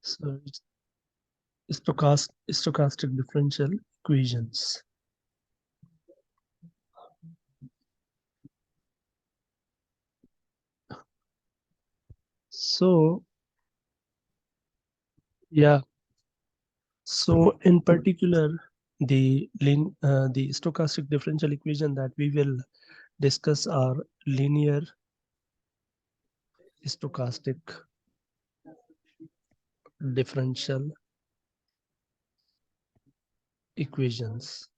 So it's stochastic differential equations. So yeah, so in particular, the stochastic differential equation that we will discuss are linear stochastic differential equations.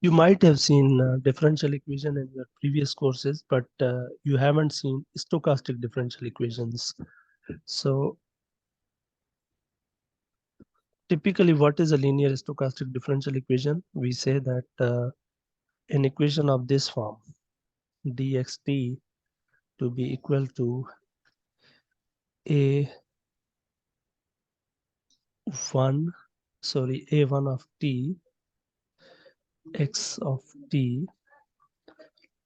You might have seen differential equation in your previous courses, but you haven't seen stochastic differential equations. So typically, what is a linear stochastic differential equation? We say that an equation of this form, dxt to be equal to a1 a1 of t x of t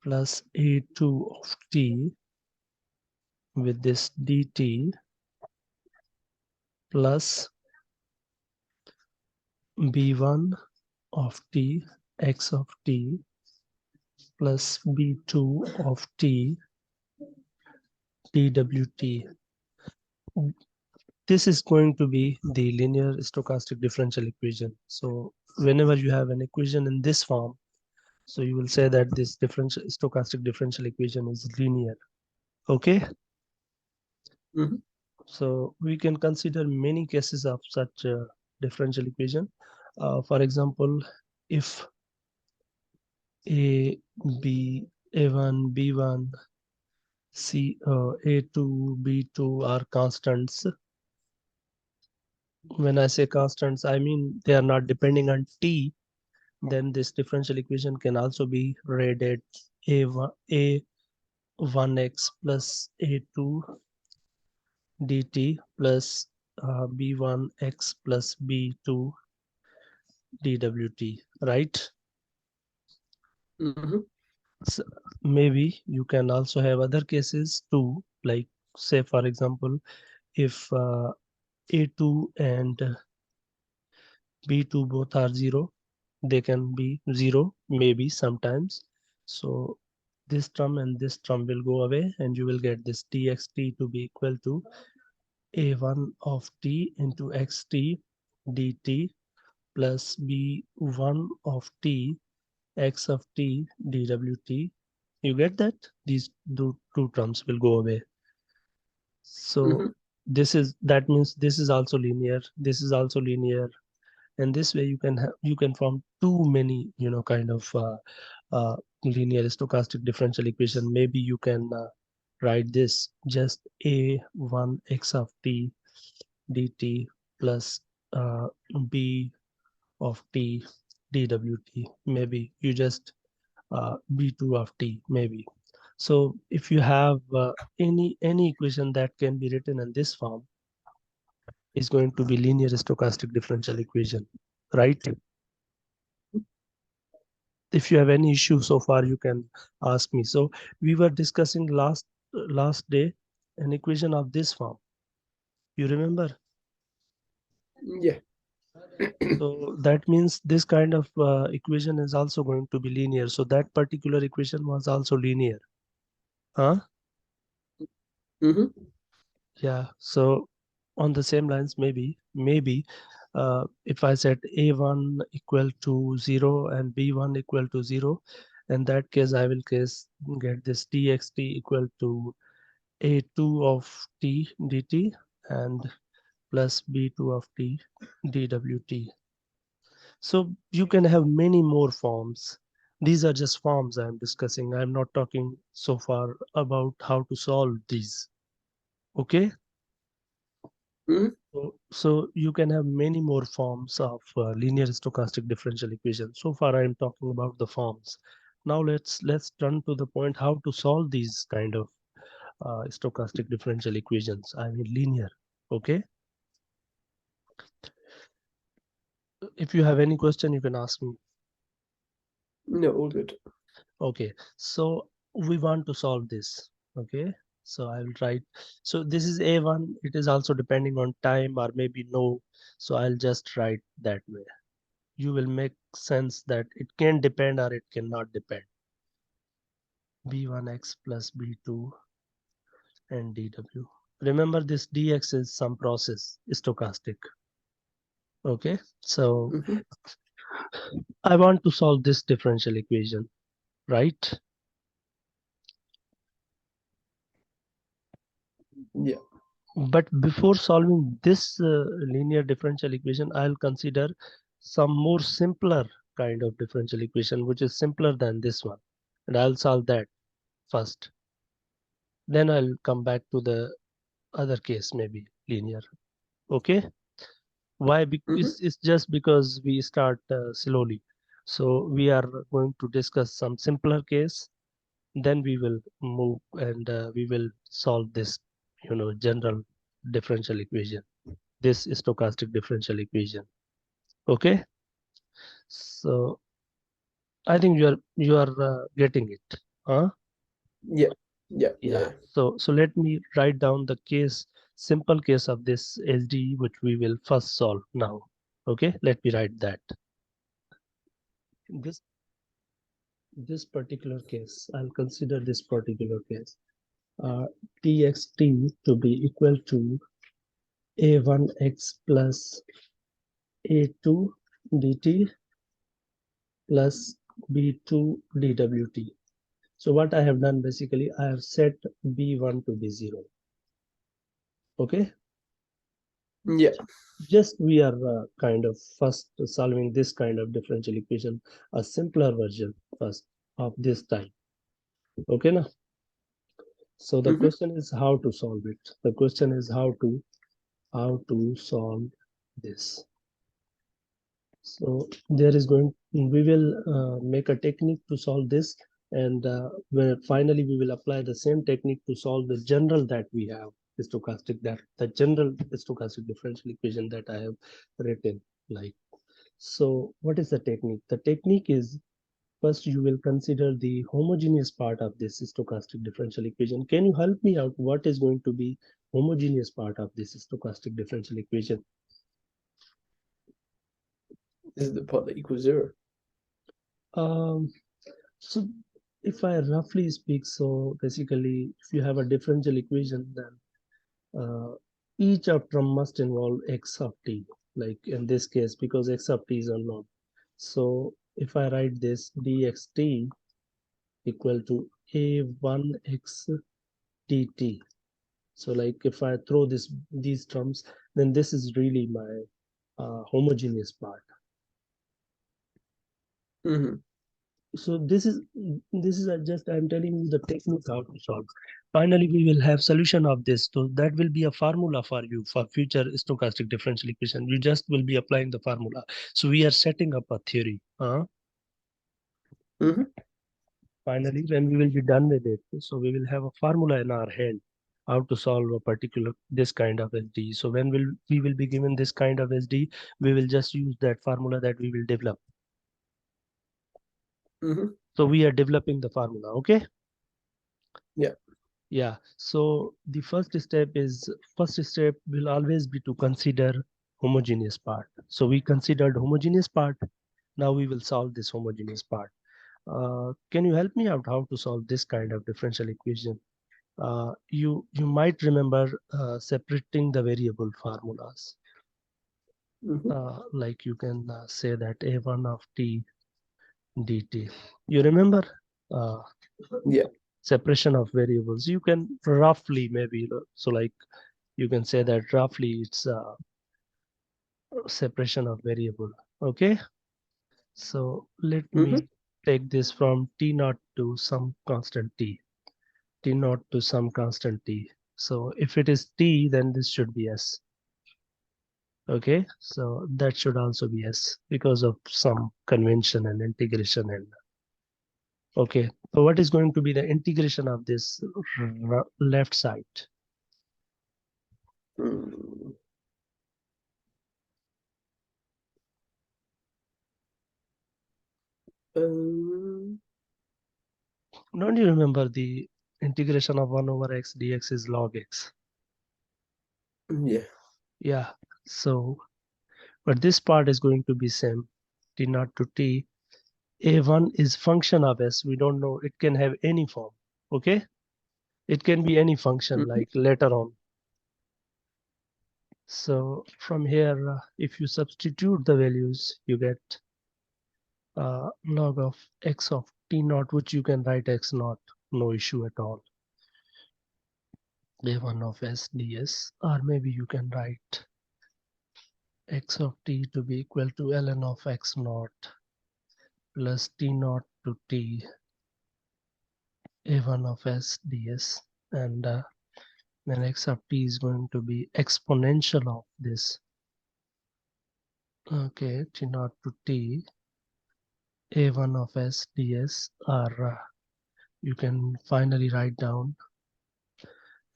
plus a2 of t with this dt plus b1 of t x of t plus b2 of t dwt. This is going to be the linear stochastic differential equation. So whenever you have an equation in this form, so you will say that this differential stochastic differential equation is linear. Okay. Mm-hmm. So we can consider many cases of such differential equation. For example, if a b a1 b1 c a2 b2 are constants. When I say constants, I mean they are not depending on t. Then this differential equation can also be rated a1x plus a2 dt plus b1x plus b2 dwt, right? Mm-hmm. So maybe you can also have other cases too, like say for example, if a2 and b2 both are 0, they can be 0 maybe sometimes. So this term and this term will go away and you will get this txt to be equal to a1 of t into xt dt plus b1 of t x of t dwt. You get that? These two terms will go away. Mm-hmm. So that means this is also linear. This is also linear, and this way you can form too many kind of linear stochastic differential equation. Maybe you can write this just a1 x of t dt plus b of t dwt. Maybe you just b2 of t maybe. So if you have any equation that can be written in this form, is going to be linear stochastic differential equation, right? If you have any issue so far, you can ask me. So we were discussing last day an equation of this form. You remember? Yeah. So that means this kind of equation is also going to be linear. So that particular equation was also linear. Huh? Mm-hmm. Yeah. So on the same lines, maybe if I set a1 equal to 0 and b1 equal to 0, in that case I will get this txt equal to a2 of t dt and plus b2 of t dwt. So you can have many more forms. These are just forms I'm discussing. I'm not talking so far about how to solve these. Okay. Mm-hmm. So you can have many more forms of linear stochastic differential equation. So far I'm talking about the forms. Now let's turn to the point how to solve these kind of stochastic differential equations. I mean linear. Okay. If you have any question, you can ask me. No, all good. Okay. So we want to solve this. Okay, so I'll write, so this is a1, it is also depending on time or maybe no, so I'll just write that way. You will make sense that it can depend or it cannot depend. b1x plus b2 and dw. Remember, this dx is some process, stochastic. Okay, so Mm-hmm. I want to solve this differential equation, right? Yeah. But before solving this linear differential equation, I'll consider some more simpler kind of differential equation, which is simpler than this one. And I'll solve that first. Then I'll come back to the other case, maybe linear. Okay? Why? Mm-hmm. It's just because we start slowly. So we are going to discuss some simpler case. Then we will move and we will solve this, general differential equation. This stochastic differential equation. Okay, so I think you are getting it, huh? Yeah. Yeah. Yeah, Yeah. so let me write down the case, simple case of this SDE, which we will first solve now. Okay, let me write that. This particular case, I'll consider this particular case, uh, txt to be equal to a1x plus a2 dt plus b2 dwt. So what I have done, basically, I have set b1 to be 0. Okay, Yeah. just we are kind of first solving this kind of differential equation, a simpler version first of this type. Okay, now, so the Mm-hmm. question is how to solve it. The question is how to solve this. So there is going, we will make a technique to solve this, and where finally we will apply the same technique to solve the general that we have, the general stochastic differential equation that I have written. Like, so what is the technique? The technique is, first you will consider the homogeneous part of this stochastic differential equation. Can you help me out? What is going to be homogeneous part of this stochastic differential equation? This is the part that equals 0. Um, So if I roughly speak, so basically, if you have a differential equation, then each of term must involve x of t, like in this case, because x of t is unknown. So if I write this dxt equal to a1x dt, so like if I throw these terms, then this is really my homogeneous part. Mm-hmm. So this is just I'm telling you the technique how to solve. Finally, we will have solution of this. So that will be a formula for you for future stochastic differential equation. You just will be applying the formula. So we are setting up a theory. Mm-hmm. Finally, when we will be done with it, so we will have a formula in our hand how to solve a particular this kind of SD. So when we will be given this kind of SD, we will just use that formula that we will develop. Mm-hmm. So we are developing the formula. Okay. Yeah. Yeah, so the first step will always be to consider homogeneous part. So we considered homogeneous part. Now we will solve this homogeneous part. Can you help me out how to solve this kind of differential equation? You might remember separating the variable formulas. Mm-hmm. Like you can say that a1 of t dt. You remember? Uh, Yeah. Separation of variables, you can roughly maybe, so like you can say that roughly it's separation of variable. Okay, so let Mm-hmm. me take this from t naught to some constant t naught to some constant t. So if it is t, then this should be s. Okay, so that should also be s because of some convention and integration. And okay, so what is going to be the integration of this left side? Mm. Um, Don't you remember the integration of 1 over x dx is log x? Yeah. Yeah. So, but this part is going to be same. T naught to t. A1 is function of s. We don't know. It can have any form. Okay. It can be any function Mhm. like later on. So from here, if you substitute the values, you get log of x of t naught, which you can write x naught, no issue at all. A1 of s ds, or maybe you can write x of t to be equal to ln of x naught plus t naught to t a1 of s ds, and then x of t is going to be exponential of this. Okay, t naught to t a1 of s ds, or you can finally write down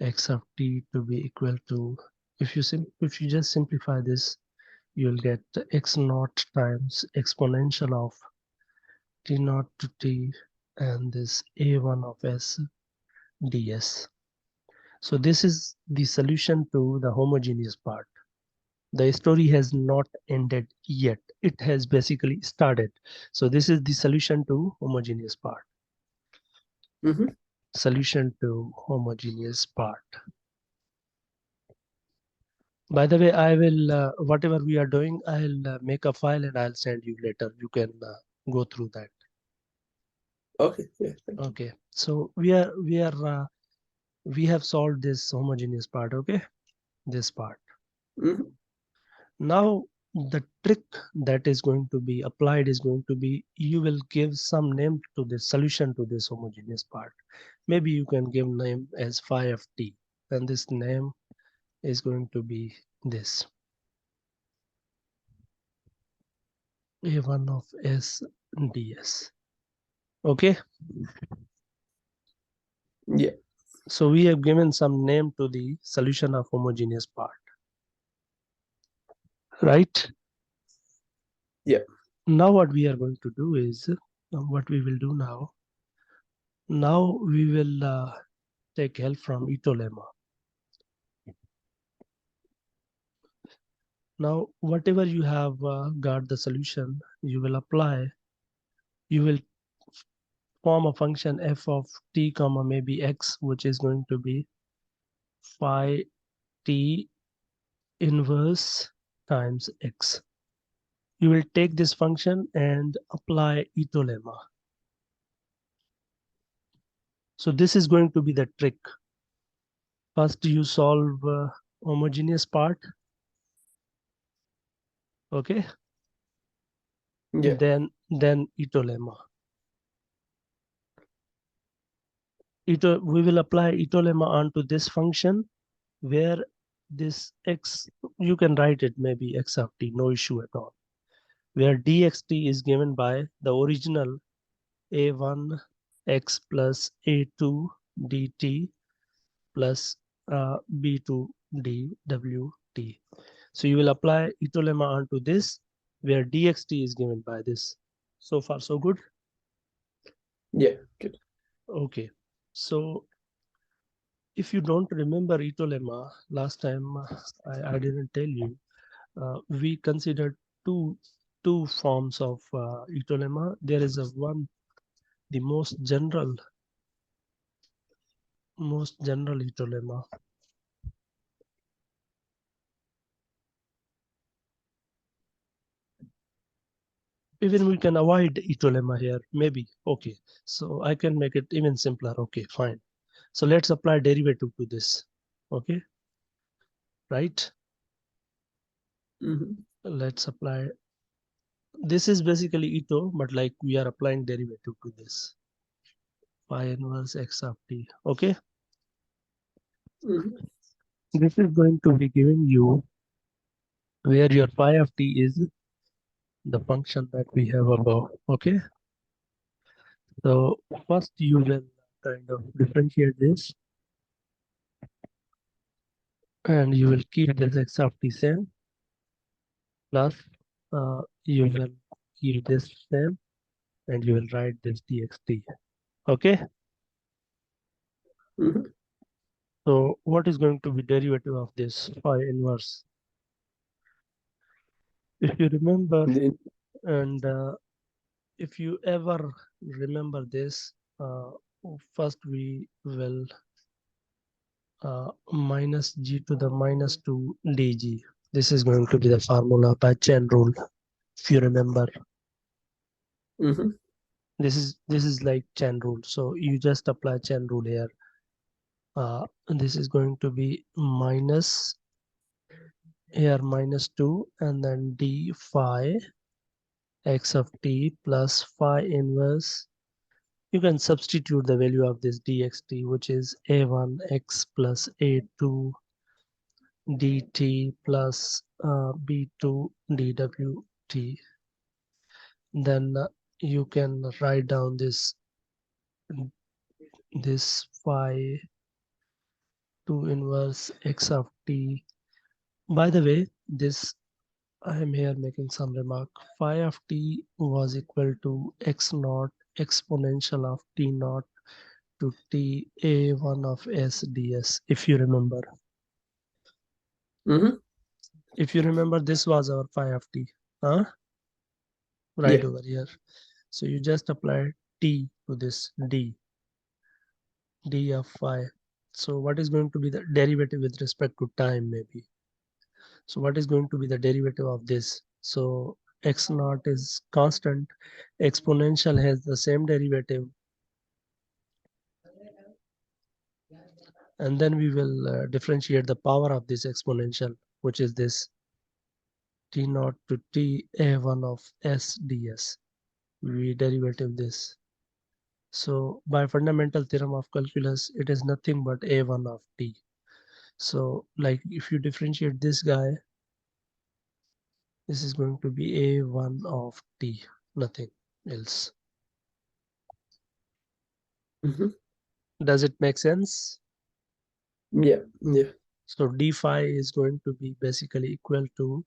x of t to be equal to, if you just simplify this, you'll get x naught times exponential of t naught to t and this a1 of s ds. So this is the solution to the homogeneous part. The story has not ended yet. It has basically started. So this is the solution to homogeneous part. Mhm. Solution to homogeneous part. By the way, I will, whatever we are doing, I'll make a file and I'll send you later. You can go through that. Okay. Yeah. Thank you. Okay. So we have solved this homogeneous part. Okay. This part. Mhm. Now the trick that is going to be applied is going to be, you will give some name to the solution to this homogeneous part. Maybe you can give name as phi of t, and this name is going to be this a1 of s ds. Okay. Yeah. So we have given some name to the solution of homogeneous part, right? Yeah. Now what we are going to do is, what we will do now, we will take help from Ito lemma. Now, whatever you have got the solution, you will apply, you will form a function f of t comma maybe x, which is going to be phi t inverse times x. You will take this function and apply Ito lemma. So this is going to be the trick. First you solve homogeneous part, okay? Yeah. Then Ito lemma. We will apply Ito lemma onto this function where this x, you can write it maybe x of t, no issue at all. Where dxt is given by the original a1 x plus a2 dt plus b2 dwt. So you will apply Ito lemma onto this, where dxt is given by this. So far, so good. Yeah. Good. Okay. So if you don't remember Ito lemma, last time I didn't tell you. We considered two forms of Ito lemma. There is a one, the most general Ito lemma. Even we can avoid Ito lemma here, maybe. Okay, so I can make it even simpler. Okay, fine. So let's apply derivative to this. Okay, right? Mhm. Let's apply. This is basically Ito, but like we are applying derivative to this. Phi inverse x of t. Okay, Mhm. this is going to be giving you where your phi of t is the function that we have above. Okay, so first you will kind of differentiate this, and you will keep this x of t same, plus you will keep this same, and you will write this dxt. Okay, Mm-hmm. So what is going to be derivative of this phi inverse? If you remember, The- and if you ever remember this, first we will minus g to the minus 2 dg. This is going to be the formula by chain rule. If you remember, Mm-hmm. this is like chain rule. So you just apply chain rule here. This is going to be minus here minus 2 and then d phi x of t plus phi inverse. You can substitute the value of this dxt, which is a1x plus a2 dt plus b2 dwt. Then you can write down this phi 2 inverse x of t. By the way, this I am here making some remark. Phi of t was equal to x naught exponential of t naught to t a1 of SDS, if you remember. Mm-hmm. If you remember, this was our phi of t, huh? Right Yeah. over here. So you just apply t to this d of phi. So what is going to be the derivative with respect to time, maybe? So what is going to be the derivative of this? So x naught is constant, exponential has the same derivative, and then we will differentiate the power of this exponential, which is this t naught to t a1 of SDS. We derivative this. So by fundamental theorem of calculus, it is nothing but a1 of t. So like if you differentiate this guy, this is going to be a1 of t, nothing else. Mm-hmm. Does it make sense? Yeah. Yeah. So d phi is going to be basically equal to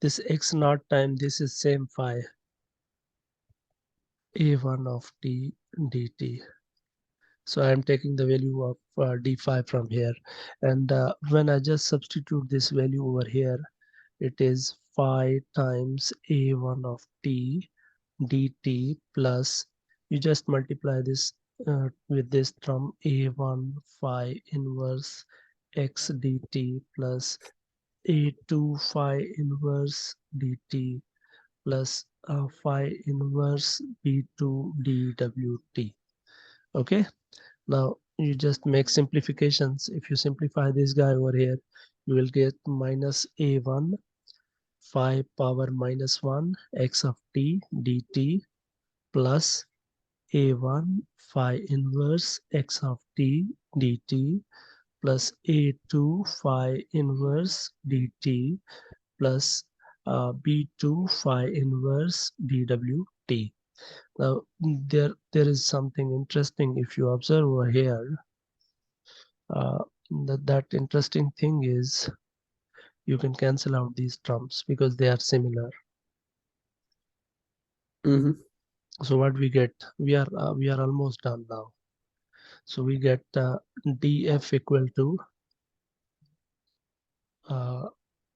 this x naught time, this is same phi, a1 of t dt. So I'm taking the value of d phi from here. And when I just substitute this value over here, it is phi times a1 of t dt plus, you just multiply this with this term a1 phi inverse x dt plus a2 phi inverse dt plus phi inverse b2 dwt. Okay, now you just make simplifications. If you simplify this guy over here, you will get minus a1 phi power minus 1 x of t dt plus a1 phi inverse x of t dt plus a2 phi inverse dt plus b2 phi inverse dwt. Now there is something interesting if you observe over here. Uh, that interesting thing is you can cancel out these terms because they are similar. Mm-hmm. So what we get, we are almost done now. So we get df equal to uh,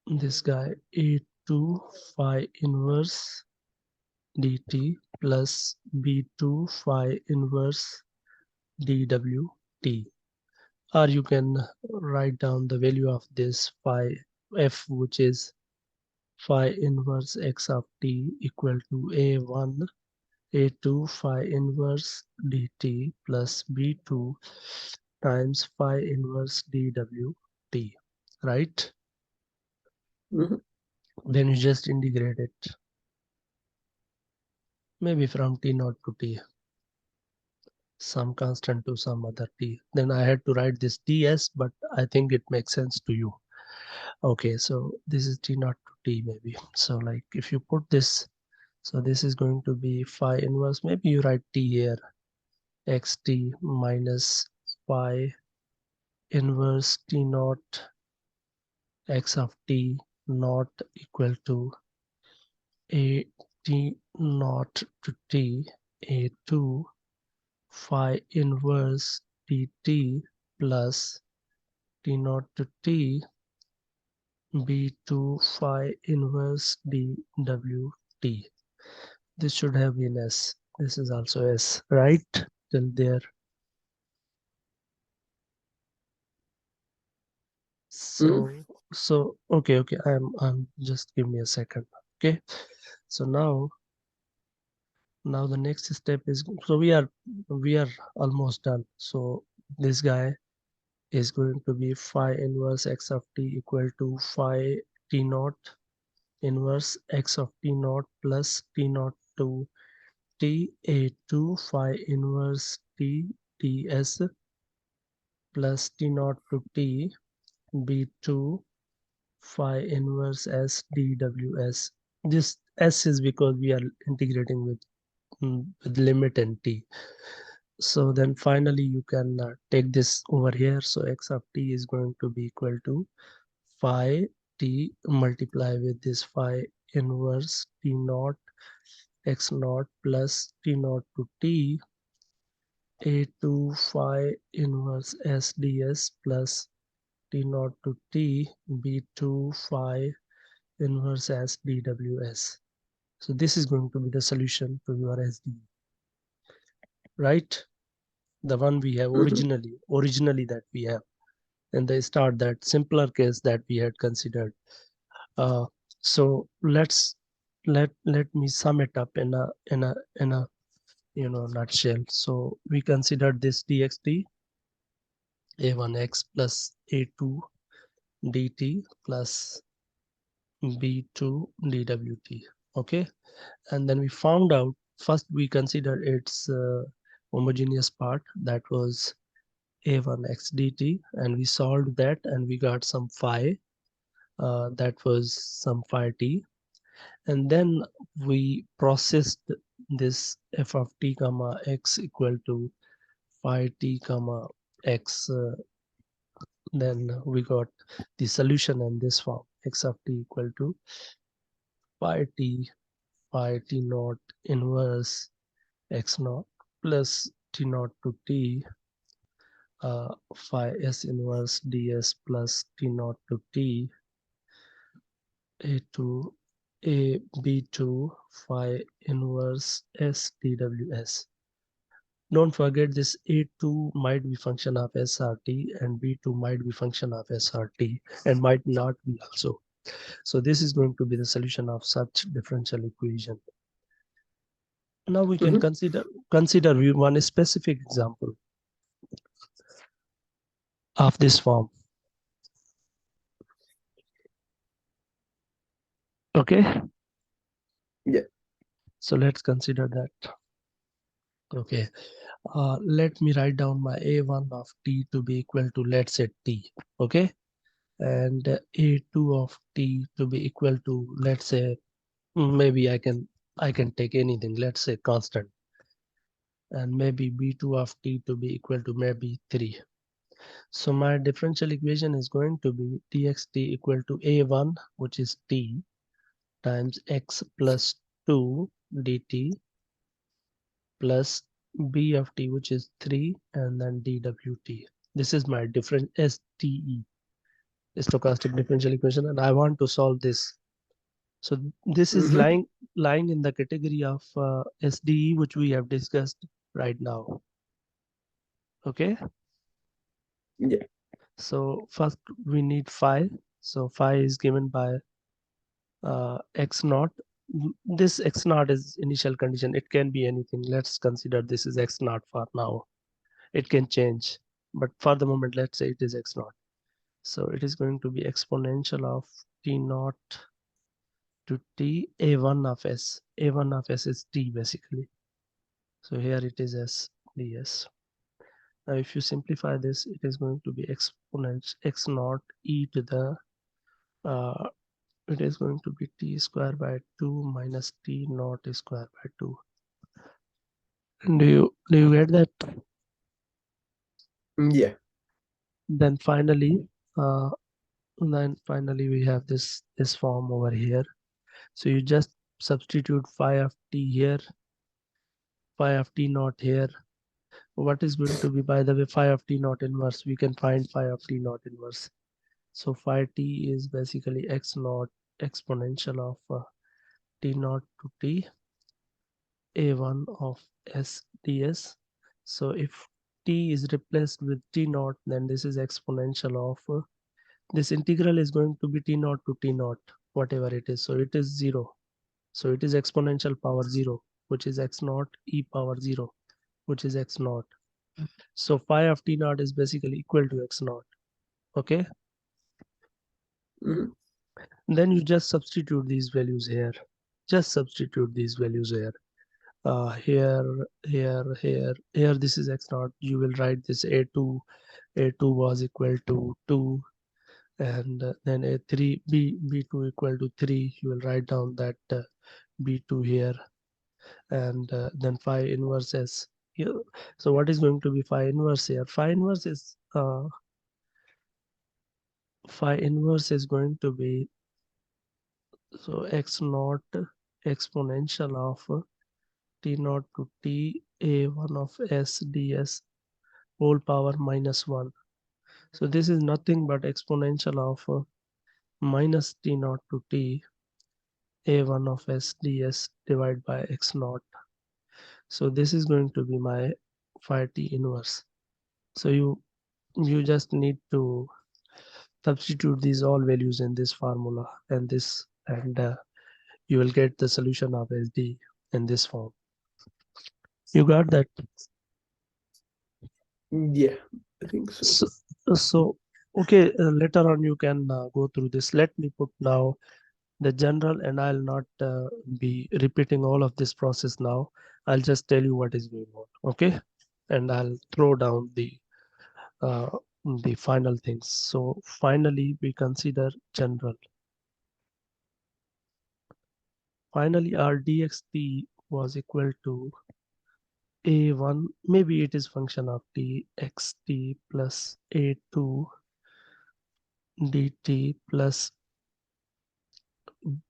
this guy a2 phi inverse dt plus b2 phi inverse dwt. Or you can write down the value of this phi f, which is phi inverse x of t equal to a1 a2 phi inverse dt plus b2 times phi inverse dwt, right? Mm-hmm. Then you just integrate it, maybe from t naught to t, some constant to some other t. Then I had to write this ts, but I think it makes sense to you. Okay, so this is t naught to t maybe. So like if you put this, so this is going to be phi inverse, maybe you write t here, xt minus phi inverse t naught x of t naught equal to a t naught to t a2 phi inverse dt plus t naught to t b2 phi inverse dwt. This should have been s. This is also s, right? Till there. So okay, I'm just give me a second. Okay. So now the next step is, so we are almost done. So this guy is going to be phi inverse x of t equal to phi t naught inverse x of t naught plus t naught to t a2 phi inverse t ds plus t naught to t b2 phi inverse s dws. This s is because we are integrating with limit and t. So then finally you can take this over here. So x of t is going to be equal to phi t multiply with this phi inverse t naught x naught plus t naught to t a2 phi inverse s ds plus t naught to t b2 phi inverse s dws. So this is going to be the solution to your SDE, right? The one we have originally that we have in the start, that simpler case that we had considered. Uh, so let me sum it up in a nutshell. So we considered this dxt a1x plus a2 dt plus b2 dwt. Okay, and then we found out, first we considered its homogeneous part, that was a1x dt, and we solved that and we got some phi, that was some phi t, and then we processed this f of t comma x equal to phi t comma x, then we got the solution in this form: x of t equal to phi t naught inverse x naught plus t naught to t phi s inverse ds plus t naught to t a2 a b2 phi inverse s dws. Don't forget, this a2 might be function of srt and b2 might be function of srt and might not be also. So this is going to be the solution of such differential equation. Now we can consider one specific example of this form. Okay. Yeah. So let's consider that. Okay. Let me write down my a1 of t to be equal to, let's say, t. Okay. And a2 of t to be equal to, let's say, maybe I can take anything, let's say constant, and maybe b2 of t to be equal to maybe 3. So my differential equation is going to be dxt equal to a1, which is t, times x plus 2 dt plus b of t, which is 3, and then dwt. This is my different SDE, stochastic differential equation, and I want to solve this. So this is lying in the category of SDE, which we have discussed right now. Okay. Yeah. So first we need phi. So phi is given by x naught. This x naught is initial condition. It can be anything. Let's consider this is x naught for now. It can change, but for the moment, let's say it is x naught. So it is going to be exponential of t naught to t a1 of s. A1 of s is t basically. So here it is s ds. Now if you simplify this, it is going to be exponent x naught e to the uh, it is going to be t square by 2 minus t naught square by 2. Do you get that? Yeah. Then finally, uh, we have this form over here. So you just substitute phi of t here, phi of t naught here, What is going to be, by the way, phi of t naught inverse? We can find phi of t naught inverse. So phi t is basically x naught exponential of t naught to t a1 of SDS. So if t is replaced with t naught, then this is exponential of this integral is going to be t naught to t naught, whatever it is. So it is 0. So it is exponential power 0, which is x naught e power 0, which is x naught. So phi of t naught is basically equal to x naught. Okay. Mhm. Then you just substitute these values here. Just substitute these values here. Here, this is x naught. You will write this a2 was equal to 2, and then a3 b2 equal to 3. You will write down that b2 here, and then phi inverse s here. So what is going to be phi inverse here? Phi inverse is going to be, so x naught exponential of t naught to t a1 of s ds whole power minus 1. So this is nothing but exponential of minus t naught to t a1 of s ds divided by x naught. So this is going to be my phi t inverse. So you just need to substitute these all values in this formula and this, and you will get the solution of SD in this form. You got that? Yeah, I think so. So okay, later on you can go through this. Let me put now the general, and I'll not be repeating all of this process now. I'll just tell you what is going on. Okay, and I'll throw down uh, the final things. So finally we consider general. Finally our dxt was equal to a1, maybe it is function of t xt plus a2 dt plus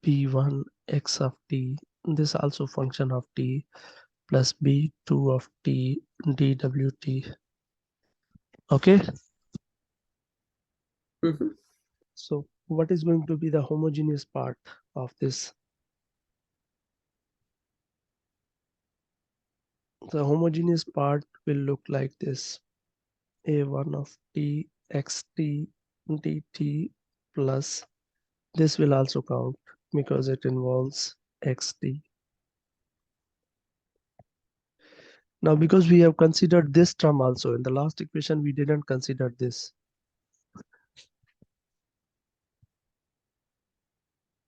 b1 x of t. This also function of t plus b2 of t dwt. Okay, Mhm. so what is going to be the homogeneous part of this? The homogeneous part will look like this: a1 of t xt dt plus, this will also count because it involves xt. Now because we have considered this term also in the last equation, we didn't consider this.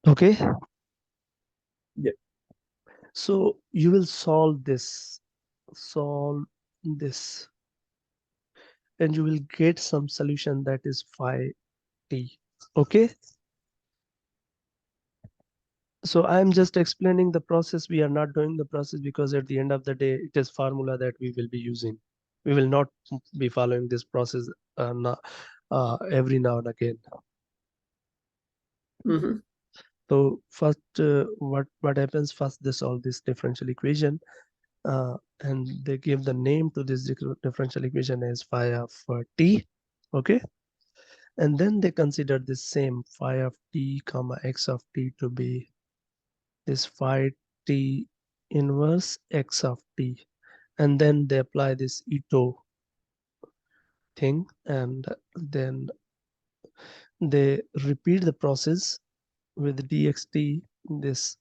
Okay, Yeah. so you will solve this, and you will get some solution that is phi t. Okay, so I'm just explaining the process. We are not doing the process because at the end of the day it is formula that we will be using. We will not be following this process every now and again. Mhm. So first, what happens first? They solve this differential equation, and they give the name to this differential equation as phi of t. Okay, and then they consider this same phi of t comma x of t to be this phi t inverse x of t, and then they apply this ito thing, and then they repeat the process with dxt, this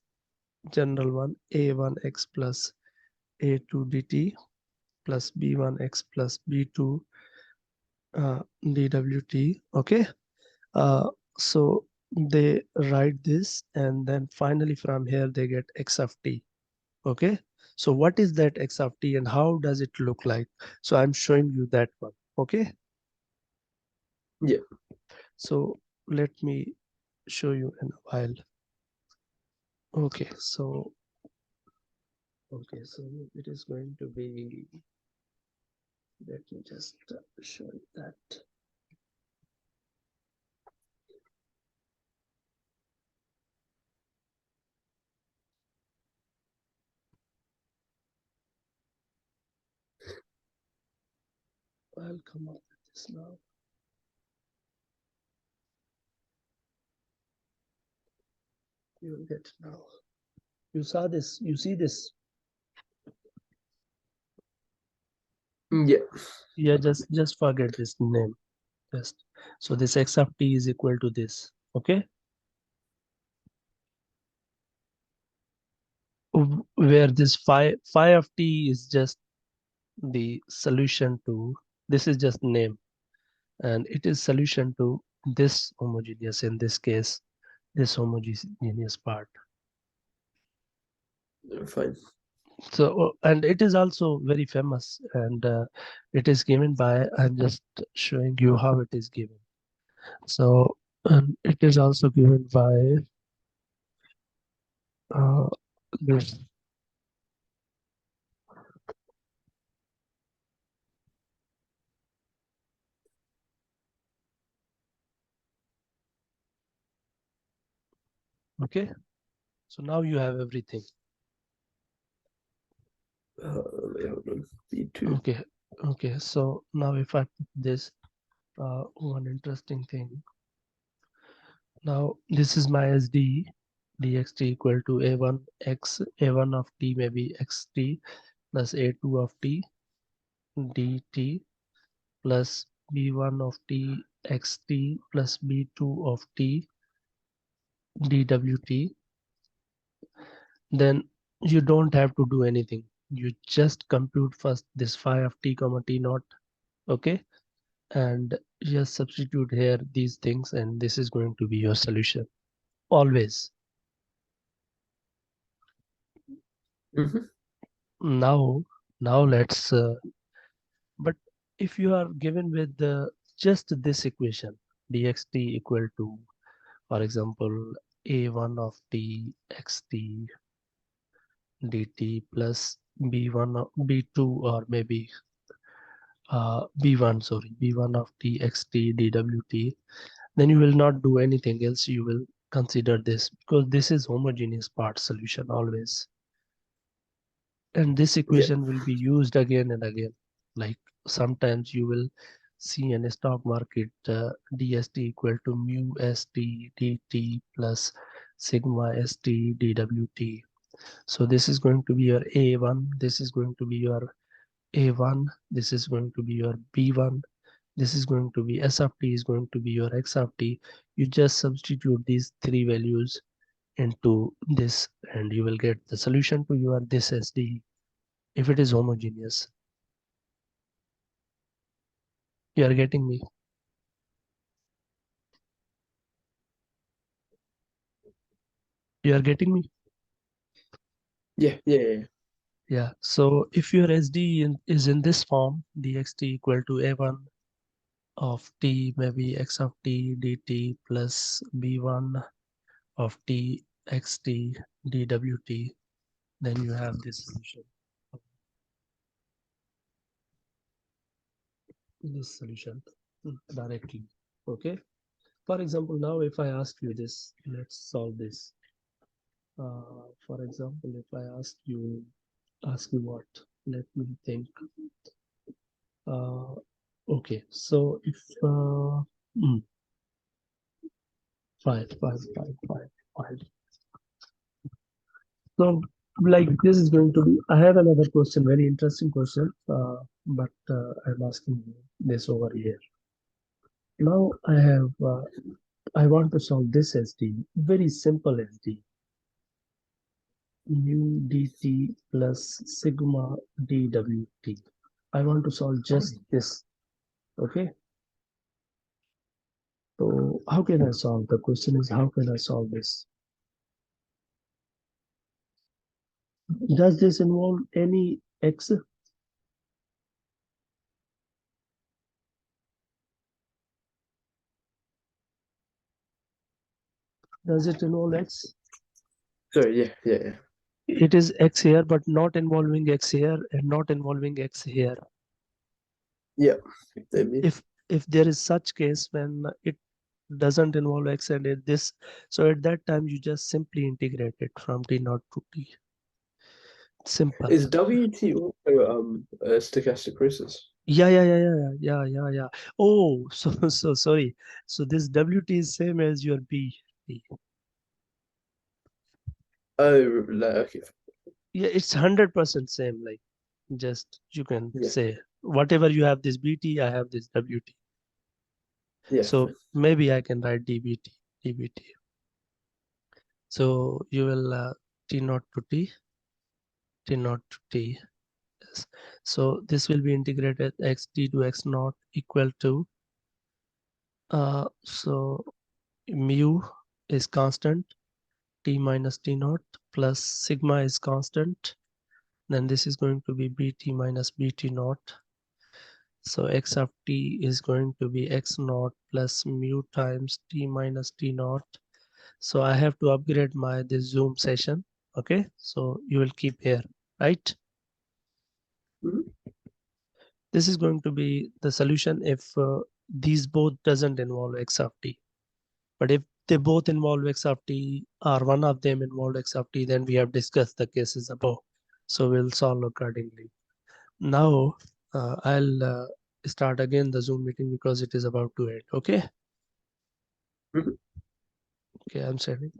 general one, a1 x plus a2 dt plus b1 x plus b2 dwt. Okay, uh, so they write this, and then finally from here they get x of t. Okay, so what is that x of t and how does it look like? So I'm showing you that one. Okay, Yeah. so let me show you in a while. Okay, so it is going to be, let me just show you that. I'll come up with this now. You will get now. You saw this. You see this. Yeah. Yeah, just forget this name. Just so this x of t is equal to this. Okay. Where this phi of t is just the solution to, this is just name, and it is solution to this homogeneous, in this case this homogeneous part. Fine. So and it is also very famous, and it is given by, I'm just showing you how it is given. So it is also given by this. Okay, so now you have everything. Hold on. B2. Okay, so now if I put this, one interesting thing. Now this is my SDE, dxt equal to a1 x, a1 of t maybe xt plus a2 of t dt plus b1 of t xt plus b2 of t dwt. Then you don't have to do anything. You just compute first this phi of t comma t naught. Okay, and just substitute here these things, and this is going to be your solution always. Now let's but if you are given with just this equation, dxt equal to, for example, a1 of t xt dt plus b1 of b2, or maybe b1, sorry, b1 of t xt dwt, then you will not do anything else. You will consider this because this is homogeneous part solution always, and this Yeah. equation will be used again and again. Like sometimes you will see in a stock market dst equal to mu st dt plus sigma st dwt. So this is going to be your a1, this is going to be your a1, this is going to be your b1, this is going to be s of t is going to be your x of t. You just substitute these three values into this, and you will get the solution to your this SDE if it is homogeneous. You are getting me? You are getting me? Yeah. Yeah. So if your SDE is in this form, dxt equal to a1 of t maybe x of t dt plus b1 of t xt dwt, then you have this solution. This solution directly. Okay. For example, now if I ask you this, let's solve this. For example, if I ask you what? Let me think. Uh, okay, so if mm, five. So like this is going to be. I have another question, very interesting question. But I'm asking you this over here. Now I have. I want to solve this SD. Very simple SD. Mu dt plus sigma dwt. I want to solve just this. Okay. So how can I solve? The question is, how can I solve this? Does this involve any x? Does it involve x? Sorry. Yeah. It is x here, but not involving x here and not involving x here. Yeah. Maybe. If there is such case when it doesn't involve x and this, so at that time you just simply integrate it from t naught to t. Simple. Is WT also a stochastic process? Yeah. Oh, so sorry. So this WT is same as your B. Oh, like, okay. Yeah, it's 100% same. Like just you can Yeah, say whatever you have this BT, I have this WT. yeah, So fine. maybe I can write DBT. So you will T naught to T naught to T. Yes. So this will be integrated XT to X naught equal to so mu is constant, T minus T naught plus sigma is constant. Then this is going to be BT minus BT naught. So x of t is going to be x naught plus mu times t minus t naught. So I have to upgrade my this Zoom session. Okay, so you will keep here, right? Mhm. This is going to be the solution if these both doesn't involve x of t. But if they both involve x of t or one of them involve x of t, then we have discussed the cases above. So we'll solve accordingly. Now I'll start again the Zoom meeting because it is about to end. Okay. Mhm. Okay, I'm sharing.